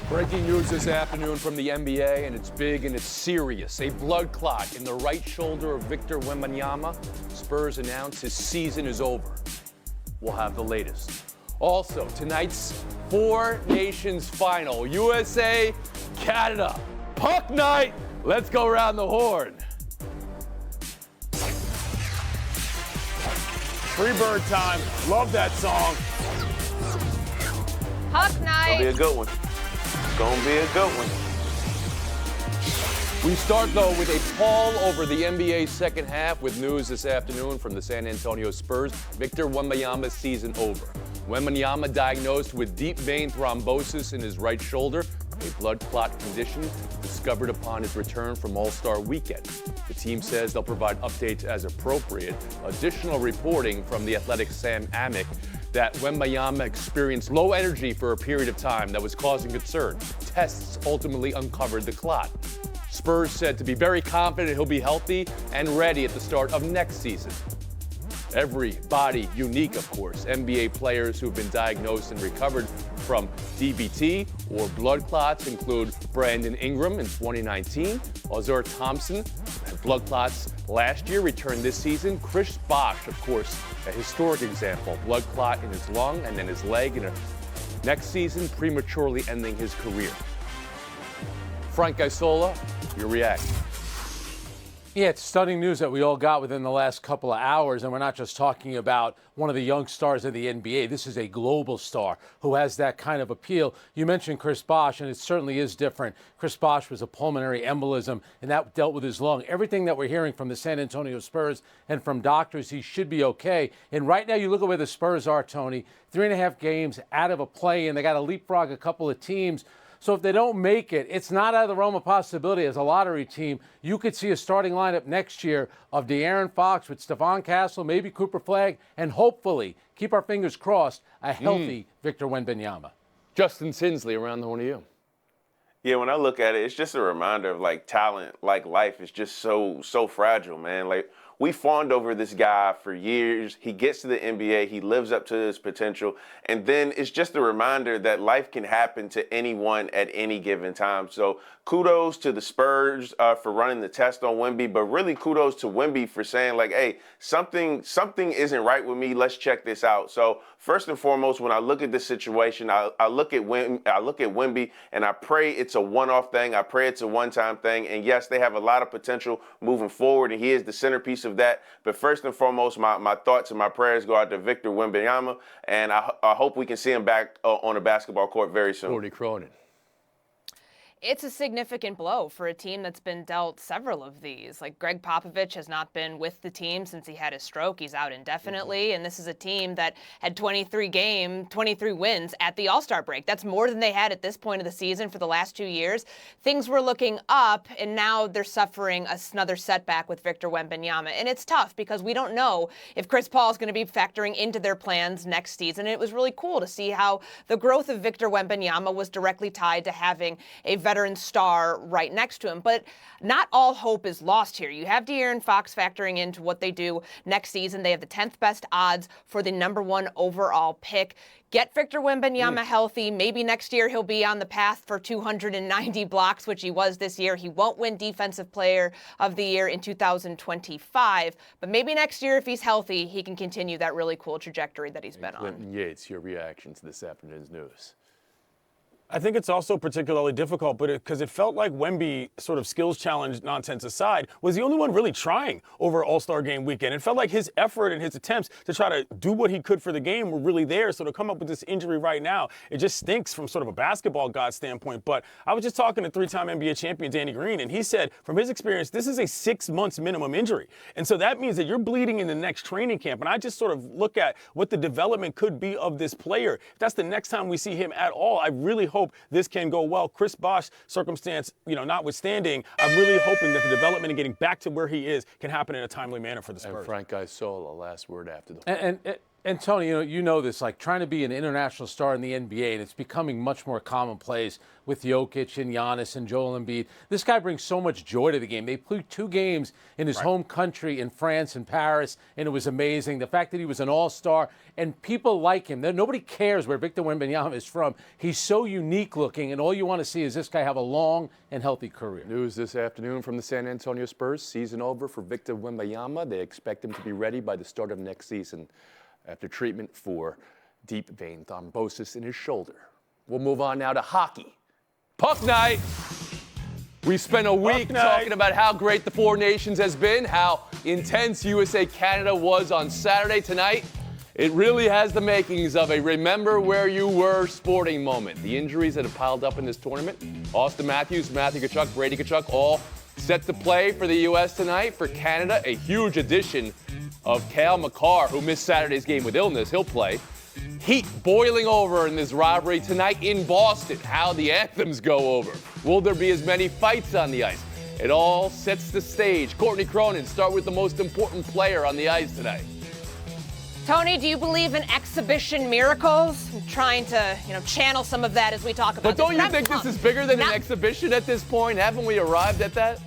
Breaking news this afternoon from the NBA, and it's big and it's serious. A blood clot in the right shoulder of Victor Wembanyama. Spurs announce his season is over. We'll have the latest. Also, tonight's Four Nations final. USA, Canada. Puck night. Let's go around the horn. Free Bird time. Love that song. Puck night. Gonna be a good one. Gonna be a good one. We start, though, with a pall over the NBA second half with news this afternoon from the San Antonio Spurs. Victor Wembanyama's season over. Wembanyama diagnosed with deep vein thrombosis in his right shoulder, a blood clot condition discovered upon his return from All-Star Weekend. The team says they'll provide updates as appropriate. Additional reporting from The Athletic's Sam Amick that Wembanyama experienced low energy for a period of time that was causing concern. Tests ultimately uncovered the clot. Spurs said to be very confident he'll be healthy and ready at the start of next season. Every body unique, of course. NBA players who have been diagnosed and recovered from DVT or blood clots include Brandon Ingram in 2019, Ausar Thompson had blood clots last year, returned this season. Chris Bosh, of course, a historic example, blood clot in his lung and then his leg in next season, prematurely ending his career. Frank Isola, your reaction. Yeah, it's stunning news that we all got within the last couple of hours, and we're not just talking about one of the young stars of the NBA. This is a global star who has that kind of appeal. You mentioned Chris Bosh, and it certainly is different. Chris Bosh was a pulmonary embolism, and that dealt with his lung. Everything that we're hearing from the San Antonio Spurs and from doctors, he should be okay. And right now, you look at where the Spurs are, Tony, 3.5 games out of a play, and they got to leapfrog a couple of teams. So if they don't make it, it's not out of the realm of possibility as a lottery team. You could see a starting lineup next year of De'Aaron Fox with Stephon Castle, maybe Cooper Flagg, and hopefully, keep our fingers crossed, a healthy Victor Wembanyama. Justin Sinsley, around the horn to you. Yeah, when I look at it, it's just a reminder of like talent, like life is just so fragile, man. Like we fawned over this guy for years. He gets to the NBA, he lives up to his potential, and then it's just a reminder that life can happen to anyone at any given time. So kudos to the Spurs for running the test on Wemby, but really kudos to Wemby for saying like, hey, something isn't right with me. Let's check this out. So first and foremost, when I look at this situation, I look at Wemby, and I pray it's a one-off thing. I pray it's a one-time thing. And yes, they have a lot of potential moving forward, and he is the centerpiece of that. But first and foremost, my thoughts and my prayers go out to Victor Wembanyama, and I hope we can see him back on a basketball court very soon. Gordy Cronin. It's a significant blow for a team that's been dealt several of these. Like Greg Popovich has not been with the team since he had his stroke. He's out indefinitely. And this is a team that had 23 wins at the All-Star break. That's more than they had at this point of the season for the last 2 years. Things were looking up, and now they're suffering another setback with Victor Wembanyama. And it's tough because we don't know if Chris Paul is going to be factoring into their plans next season. And it was really cool to see how the growth of Victor Wembanyama was directly tied to having a veteran star right next to him. But not all hope is lost here. You have De'Aaron Fox factoring into what they do next season. They have the 10th best odds for the #1 overall pick. Get Victor Wembanyama healthy. Maybe next year he'll be on the path for 290 blocks, which he was this year. He won't win Defensive Player of the Year in 2025. But maybe next year, if he's healthy, he can continue that really cool trajectory that he's been on. Clinton Yates, your reaction to this afternoon's news. I think it's also particularly difficult, but because it felt like Wemby, sort of skills challenge nonsense aside, was the only one really trying over All-Star Game weekend. It felt like his effort and his attempts to try to do what he could for the game were really there. So to come up with this injury right now, it just stinks from sort of a basketball god standpoint. But I was just talking to 3-time NBA champion Danny Green, and he said from his experience, this is a 6 months minimum injury. And so that means that you're bleeding in the next training camp. And I just sort of look at what the development could be of this player. If that's the next time we see him at all, I really hope this can go well. Chris Bosh circumstance, notwithstanding, I'm really hoping that the development and getting back to where he is can happen in a timely manner for the Spurs. And Frank Isola, last word after the. And And Tony, you know this, like trying to be an international star in the NBA, and it's becoming much more commonplace with Jokic and Giannis and Joel Embiid. This guy brings so much joy to the game. They played 2 games in his home country in France and Paris, and it was amazing. The fact that he was an all-star, and people like him. Nobody cares where Victor Wembanyama is from. He's so unique looking, and all you want to see is this guy have a long and healthy career. News this afternoon from the San Antonio Spurs. Season over for Victor Wembanyama. They expect him to be ready by the start of next season after treatment for deep vein thrombosis in his shoulder. We'll move on now to hockey. Puck night. We spent a week talking about how great the Four Nations has been, how intense USA-Canada was on Saturday. Tonight, it really has the makings of a remember where you were sporting moment. The injuries that have piled up in this tournament, Austin Matthews, Matthew Tkachuk, Brady Tkachuk, all set to play for the U.S. tonight. For Canada, a huge addition of Cale Makar, who missed Saturday's game with illness. He'll play. Heat boiling over in this rivalry tonight in Boston. How the anthems go over. Will there be as many fights on the ice? It all sets the stage. Courtney Cronin, start with the most important player on the ice tonight. Tony, do you believe in exhibition miracles? I'm trying to, channel some of that as we talk about But don't this. you think this is bigger than an exhibition at this point? Haven't we arrived at that?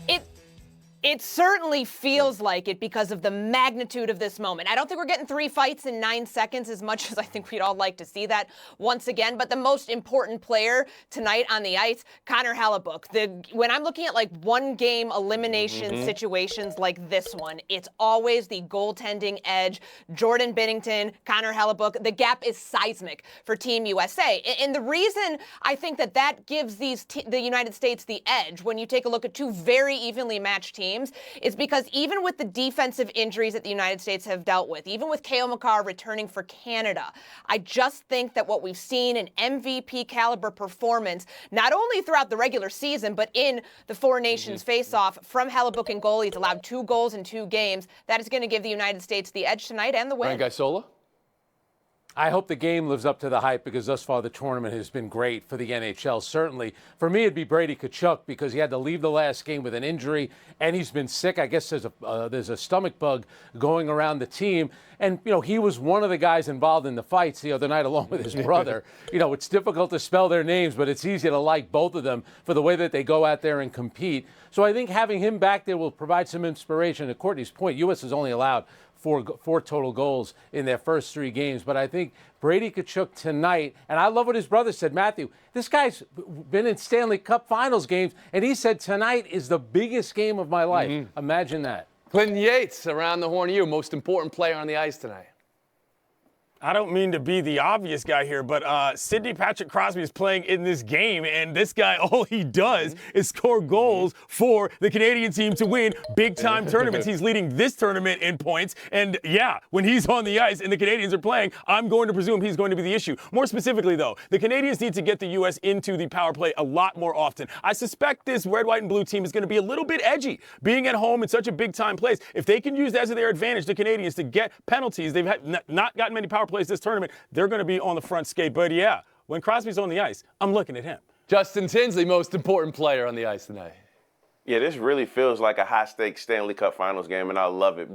It certainly feels like it because of the magnitude of this moment. I don't think we're getting 3 fights in 9 seconds as much as I think we'd all like to see that once again. But the most important player tonight on the ice, Connor Hellebuyck. When I'm looking at like 1-game elimination situations like this one, it's always the goaltending edge. Jordan Binnington, Connor Hellebuyck. The gap is seismic for Team USA. And the reason I think that gives the United States the edge when you take a look at 2 very evenly matched teams is because even with the defensive injuries that the United States have dealt with, even with Cale Makar returning for Canada, I just think that what we've seen an MVP caliber performance, not only throughout the regular season, but in the Four Nations face-off from Hellebuyck and goal. He's allowed 2 goals in 2 games. That is going to give the United States the edge tonight and the win. Frank Isola? I hope the game lives up to the hype because thus far the tournament has been great for the NHL. Certainly, for me, it'd be Brady Tkachuk because he had to leave the last game with an injury and he's been sick. I guess there's a stomach bug going around the team. And, he was one of the guys involved in the fights the other night along with his brother. It's difficult to spell their names, but it's easy to like both of them for the way that they go out there and compete. So I think having him back there will provide some inspiration. To Courtney's point, U.S. has only allowed 4 total goals in their first 3 games. But I think Brady Tkachuk tonight, and I love what his brother said, Matthew, this guy's been in Stanley Cup Finals games, and he said tonight is the biggest game of my life. Imagine that. Clinton Yates, around the horn of you, most important player on the ice tonight. I don't mean to be the obvious guy here, but Sidney Patrick Crosby is playing in this game, and this guy, all he does is score goals for the Canadian team to win big-time tournaments. He's leading this tournament in points, and yeah, when he's on the ice and the Canadians are playing, I'm going to presume he's going to be the issue. More specifically, though, the Canadians need to get the U.S. into the power play a lot more often. I suspect this red, white, and blue team is going to be a little bit edgy, being at home in such a big-time place. If they can use that to their advantage, the Canadians, to get penalties, they've not gotten many power plays this tournament, they're going to be on the front skate. But yeah, when Crosby's on the ice, I'm looking at him. Justin Tinsley, most important player on the ice tonight. Yeah, this really feels like a high-stakes Stanley Cup Finals game, and I love it.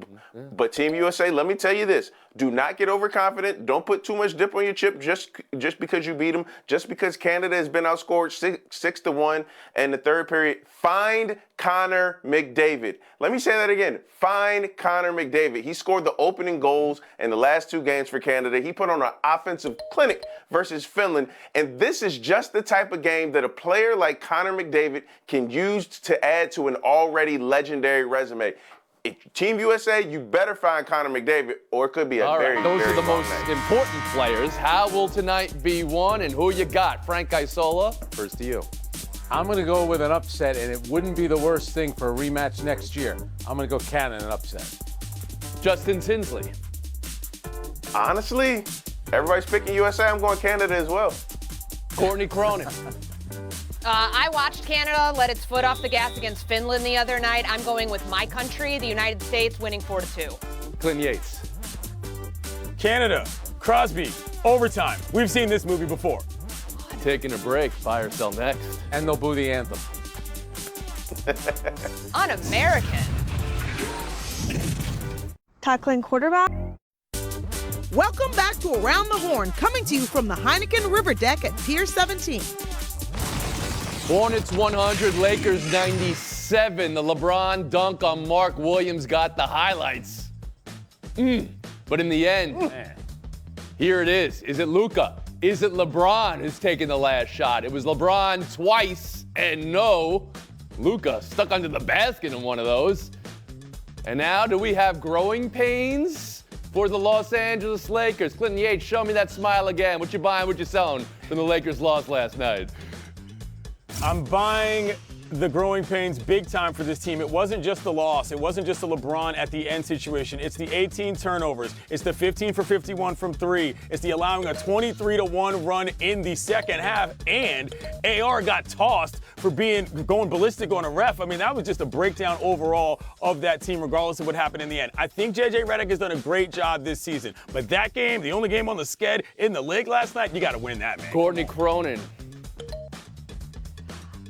But Team USA, let me tell you this. Do not get overconfident. Don't put too much dip on your chip just because you beat them. Just because Canada has been outscored 6-1 in the third period. Find Connor McDavid. Let me say that again. Find Connor McDavid. He scored the opening goals in the last 2 games for Canada. He put on an offensive clinic versus Finland. And this is just the type of game that a player like Connor McDavid can use to add to an already legendary resume. Team USA, you better find Connor McDavid, or it could be a very those are the long most night. important players. How will tonight be won, and who you got? Frank Isola, first to you. I'm going to go with an upset, and it wouldn't be the worst thing for a rematch next year. I'm going to go Canada an upset. Justin Tinsley. Honestly, everybody's picking USA. I'm going Canada as well. Courtney Cronin. I watched Canada let its foot off the gas against Finland the other night. I'm going with my country, the United States, winning 4-2. Clinton Yates. Canada, Crosby, overtime. We've seen this movie before. Taking a break. Buy or sell next. And they'll boo the anthem. Un-American. Tackling quarterback. Welcome to Around the Horn, coming to you from the Heineken River Deck at Pier 17. Hornets 100, Lakers 97. The LeBron dunk on Mark Williams got the highlights. But in the end, here it is. Is it Luka? Is it LeBron who's taking the last shot? It was LeBron twice, and no, Luka stuck under the basket in one of those. And now, do we have growing pains for the Los Angeles Lakers? Clinton Yates, show me that smile again. What you buying, what you selling when the Lakers lost last night? I'm buying the growing pains big time for this team. It wasn't just the loss. It wasn't just the LeBron at the end situation. It's the 18 turnovers. It's the 15 for 51 from three. It's the allowing a 23-1 run in the second half. And AR got tossed for going ballistic on a ref. I mean, that was just a breakdown overall of that team, regardless of what happened in the end. I think JJ Redick has done a great job this season. But that game, the only game on the sked in the league last night, you got to win that, man. Courtney Cronin.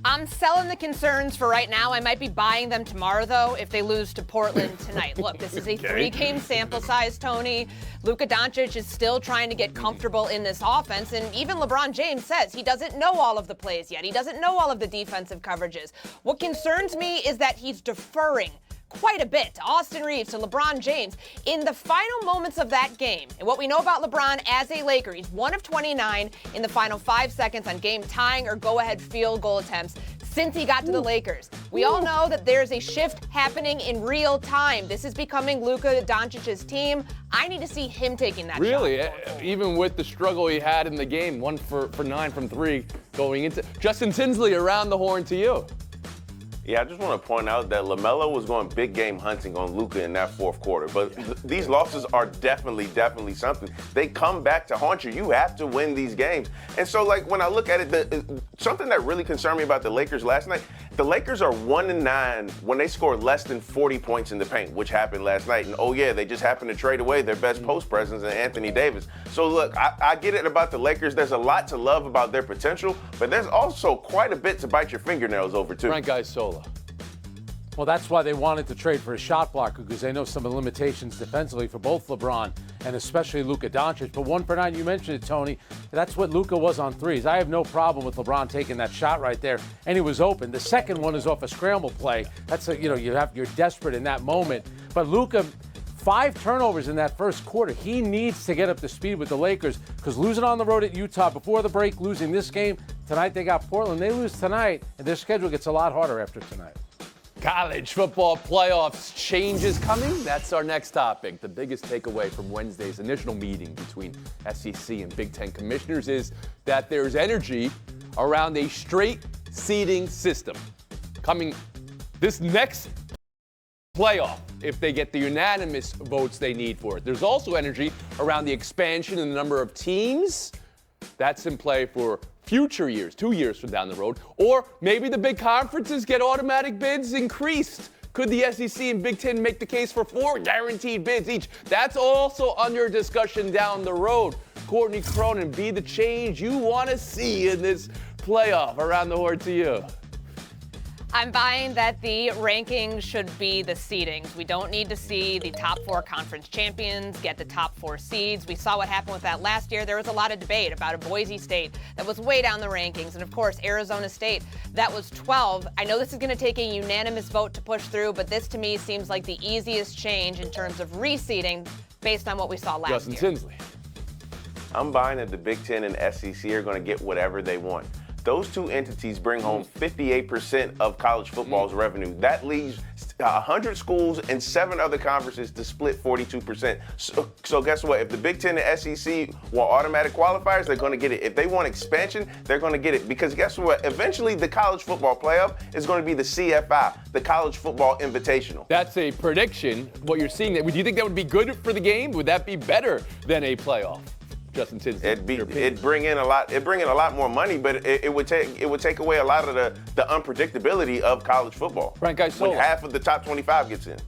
I'm selling the concerns for right now. I might be buying them tomorrow, though, if they lose to Portland tonight. Look, this is a 3-game sample size, Tony. Luka Doncic is still trying to get comfortable in this offense, and even LeBron James says he doesn't know all of the plays yet. He doesn't know all of the defensive coverages. What concerns me is that he's deferring quite a bit to Austin Reeves, to LeBron James in the final moments of that game. And what we know about LeBron as a Laker, he's 1 of 29 in the final 5 seconds on game-tying or go-ahead field goal attempts since he got to the Lakers. We all know that there's a shift happening in real time. This is becoming Luka Doncic's team. I need to see him taking that Really? shot. Even with the struggle he had in the game, 1 for 9 from 3 going into. Justin Tinsley, around the horn to you. Yeah, I just want to point out that LaMelo was going big game hunting on Luka in that fourth quarter. But these losses are definitely something. They come back to haunt you. You have to win these games. And so, like, when I look at it, something that really concerned me about the Lakers last night, the Lakers are 1-9 when they score less than 40 points in the paint, which happened last night. And, oh, yeah, they just happened to trade away their best post presence in Anthony Davis. So, look, I get it about the Lakers. There's a lot to love about their potential, but there's also quite a bit to bite your fingernails over, too. Frank Isola. Well, that's why they wanted to trade for a shot blocker, because they know some of the limitations defensively for both LeBron and especially Luka Doncic. But 1 for 9, you mentioned it, Tony. That's what Luka was on threes. I have no problem with LeBron taking that shot right there, and he was open. The second one is off a scramble play. That's you're desperate in that moment. But Luka, 5 turnovers in that first quarter. He needs to get up to speed with the Lakers, because losing on the road at Utah before the break, losing this game tonight, they got Portland. They lose tonight, and their schedule gets a lot harder after tonight. College football playoffs changes coming. That's our next topic. The biggest takeaway from Wednesday's initial meeting between SEC and Big Ten commissioners is that there's energy around a straight seeding system coming this next playoff if they get the unanimous votes they need for it. There's also energy around the expansion in the number of teams. That's in play for future years, 2 years from down the road. Or maybe the big conferences get automatic bids increased. Could the SEC and Big Ten make the case for 4 guaranteed bids each? That's also under discussion down the road. Courtney Cronin, be the change you want to see in this playoff. Around the horn to you. I'm buying that the rankings should be the seedings. We don't need to see the top 4 conference champions get the top 4 seeds. We saw what happened with that last year. There was a lot of debate about a Boise State that was way down the rankings. And, of course, Arizona State, that was 12. I know this is going to take a unanimous vote to push through, but this, to me, seems like the easiest change in terms of reseeding based on what we saw last Justin year. Tinsley. I'm buying that the Big Ten and SEC are going to get whatever they want. Those 2 entities bring home 58% of college football's revenue. That leaves 100 schools and 7 other conferences to split 42%. So guess what? If the Big Ten and SEC want automatic qualifiers, they're going to get it. If they want expansion, they're going to get it. Because guess what? Eventually, the college football playoff is going to be the CFI, the College Football Invitational. That's a prediction. What you're seeing, do you think that would be good for the game? Would that be better than a playoff? Justin Tinsley. It'd bring in a lot more money, but it would take away a lot of the unpredictability of college football. Frank Isola. When half of the top 25 gets in.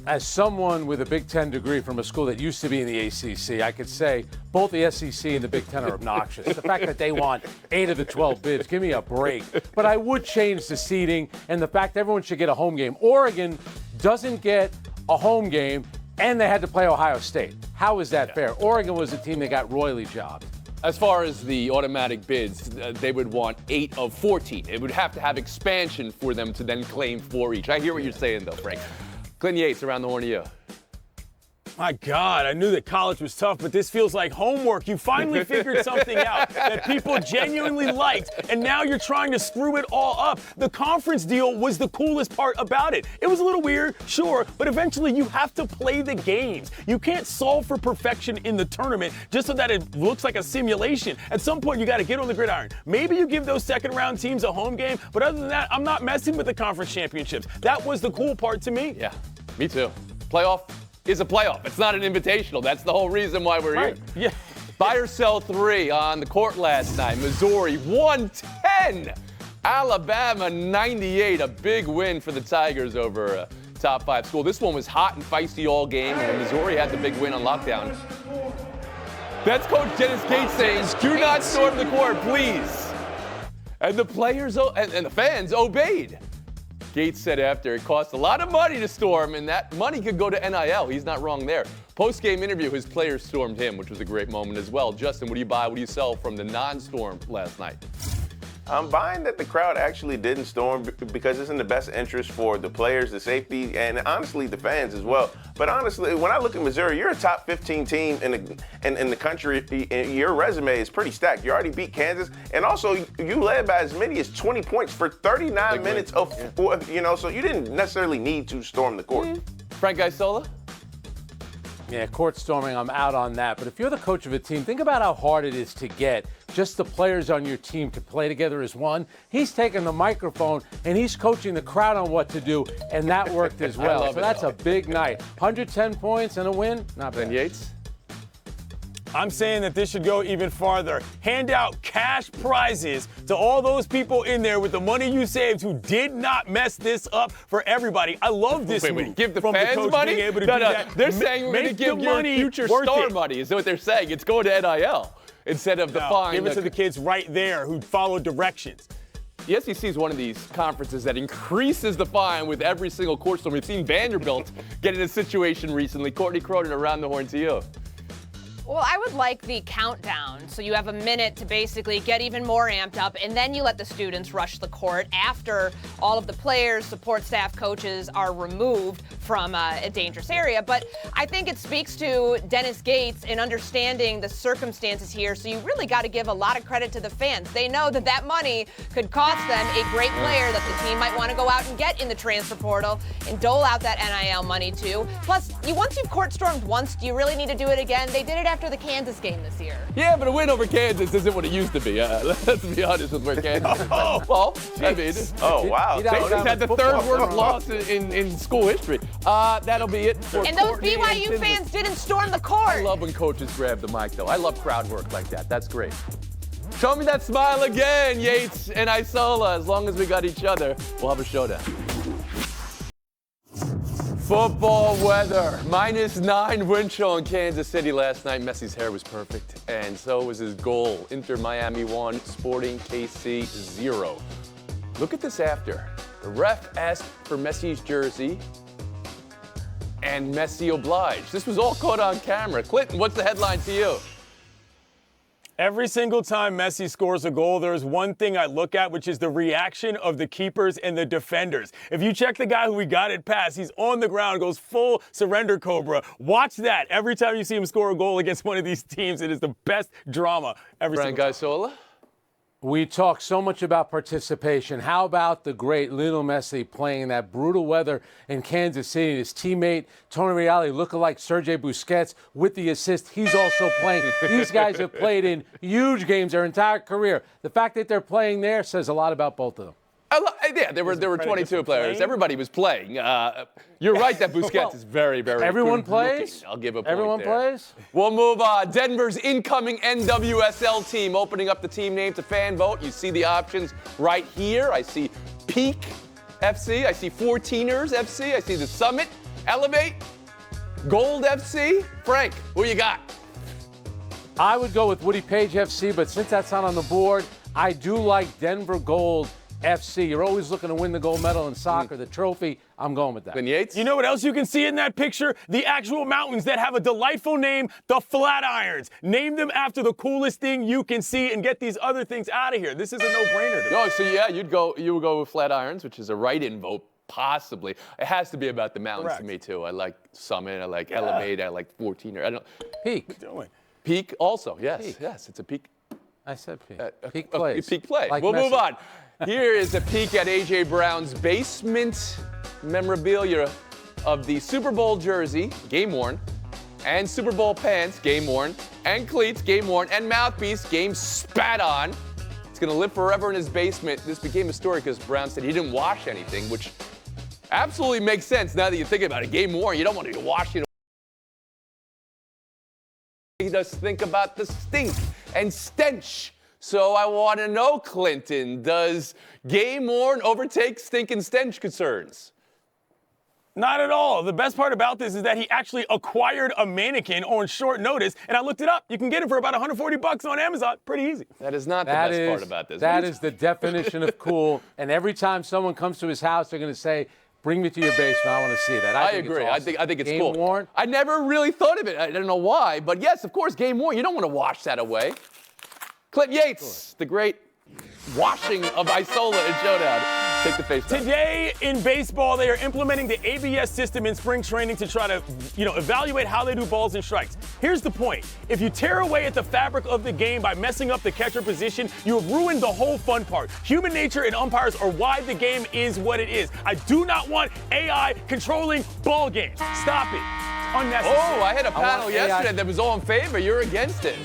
As someone with a Big Ten degree from a school that used to be in the ACC, I could say both the SEC and the Big Ten are obnoxious. The fact that they want 8 of the 12 bids, give me a break. But I would change the seeding and the fact that everyone should get a home game. Oregon doesn't get a home game, and they had to play Ohio State. How is that fair? Oregon was a team that got royally jobbed. As far as the automatic bids, they would want 8 of 14. It would have to have expansion for them to then claim 4 each. I hear what you're saying, though, Frank. Clinton Yates, around the horn to you. My God, I knew that college was tough, but this feels like homework. You finally figured something out that people genuinely liked, and now you're trying to screw it all up. The conference deal was the coolest part about it. It was a little weird, sure, but eventually you have to play the games. You can't solve for perfection in the tournament just so that it looks like a simulation. At some point, you got to get on the gridiron. Maybe you give those second-round teams a home game, but other than that, I'm not messing with the conference championships. That was the cool part to me. Yeah, me too. Playoff is a playoff. It's not an invitational. That's the whole reason why we're here. Yeah. Buy or sell 3 on the court last night. Missouri 110. Alabama 98. A big win for the Tigers over a top 5 school. This one was hot and feisty all game, and Missouri had the big win on lockdown. That's Coach Dennis Gates saying, do not storm the court, please. And the players and the fans obeyed. Gates said after it cost a lot of money to storm, and that money could go to NIL. He's not wrong there. Post-game interview, his players stormed him, which was a great moment as well. Justin, what do you buy, what do you sell from the non-storm last night? I'm buying that the crowd actually didn't storm because it's in the best interest for the players, the safety, and honestly the fans as well. But honestly, when I look at Missouri, you're a top 15 team in the country. Your resume is pretty stacked. You already beat Kansas, and also you led by as many as 20 points for 39 minutes of, so you didn't necessarily need to storm the court. Frank Isola? Yeah, court storming, I'm out on that. But if you're the coach of a team, think about how hard it is to get just the players on your team to play together as one. He's taking the microphone and he's coaching the crowd on what to do, and that worked as well. So that's a big night. 110 points and a win, not bad. Ben Yates? I'm saying that this should go even farther. Hand out cash prizes to all those people in there with the money you saved who did not mess this up for everybody. I love this move. Give the from fans the coach money? being able to No. do that. They're saying we're going to give your future star money, is what they're saying. It's going to NIL instead of the fine. Give it to the kids right there who follow directions. The SEC is one of these conferences that increases the fine with every single court storm. We've seen Vanderbilt get in a situation recently. Courtney Cronin, around the horn to you. Well, I would like the countdown, so you have a minute to basically get even more amped up, and then you let the students rush the court after all of the players, support staff, coaches are removed from a dangerous area. But I think it speaks to Dennis Gates in understanding the circumstances here, so you really got to give a lot of credit to the fans. They know that that money could cost them a great player that the team might want to go out and get in the transfer portal and dole out that NIL money to. Plus, once you've court stormed once, do you really need to do it again? They did it after the Kansas game this year. Yeah, but a win over Kansas isn't what it used to be. Let's be honest with where Kansas is. Well, I mean, oh, wow. They just had the third worst loss in school history. That'll be it for And those Courtney BYU and fans didn't storm the court. I love when coaches grab the mic, though. I love crowd work like that. That's great. Show me that smile again, Yates and Isola. As long as we got each other, we'll have a showdown. Football weather. -9 wind chill in Kansas City last night. Messi's hair was perfect, and so was his goal. Inter Miami 1, Sporting KC 0. Look at this after. The ref asked for Messi's jersey, and Messi obliged. This was all caught on camera. Clinton, what's the headline to you? Every single time Messi scores a goal, there's one thing I look at, which is the reaction of the keepers and the defenders. If you check the guy who we got it past, he's on the ground, goes full surrender cobra. Watch that. Every time you see him score a goal against one of these teams, it is the best drama every Frank single time. Isola? We talk so much about participation. How about the great Lionel Messi playing in that brutal weather in Kansas City? His teammate, Tony Reali, lookalike Sergei Busquets with the assist. He's also playing. These guys have played in huge games their entire career. The fact that they're playing there says a lot about both of them. Yeah, there were 22 players. Everybody was playing. You're right that Busquets is very, very Everyone good plays? looking. I'll give a point Everyone there. plays? We'll move on. Denver's incoming NWSL team opening up the team name to fan vote. You see the options right here. I see Peak FC. I see 14ers FC. I see the Summit, Elevate, Gold FC. Frank, who you got? I would go with Woody Page FC, but since that's not on the board, I do like Denver Gold FC. You're always looking to win the gold medal in soccer, the trophy. I'm going with that. Ben Yates? You know what else you can see in that picture? The actual mountains that have a delightful name, the Flatirons. Name them after the coolest thing you can see and get these other things out of here. This is a no-brainer. Oh, so yeah, you would go with Flatirons, which is a write-in vote, possibly. It has to be about the mountains to me, too. I like Summit, I like Elevate, I like 14. I don't Peak. Peak also, yes. Peak. Yes, it's a peak. I said peak. Peak plays. Peak play. Like We'll move Messi. on. Here is a peek at A.J. Brown's basement memorabilia of the Super Bowl jersey, game worn, and Super Bowl pants, game worn, and cleats, game worn, and mouthpiece, game spat on. It's going to live forever in his basement. This became a story because Brown said he didn't wash anything, which absolutely makes sense now that you think about it. Game worn, you don't want to wash it. He does think about the stink and stench. So I want to know, Clinton, does game worn overtake stink and stench concerns? Not at all. The best part about this is that he actually acquired a mannequin on short notice, and I looked it up. You can get it for about $140 on Amazon. Pretty easy. That is not the best part about this. That is the definition of cool. And every time someone comes to his house, they're going to say, bring me to your basement. I want to see that. I think agree. It's awesome. I think it's Game cool. worn. I never really thought of it. I don't know why, but yes, of course, game worn. You don't want to wash that away. Clint Yates, the great washing of Isola and Showdown. Take the face down. Today in baseball, they are implementing the ABS system in spring training to try to, evaluate how they do balls and strikes. Here's the point. If you tear away at the fabric of the game by messing up the catcher position, you have ruined the whole fun part. Human nature and umpires are why the game is what it is. I do not want AI controlling ball games. Stop it. It's unnecessary. Oh, I had a panel yesterday that was all in favor. You're against it.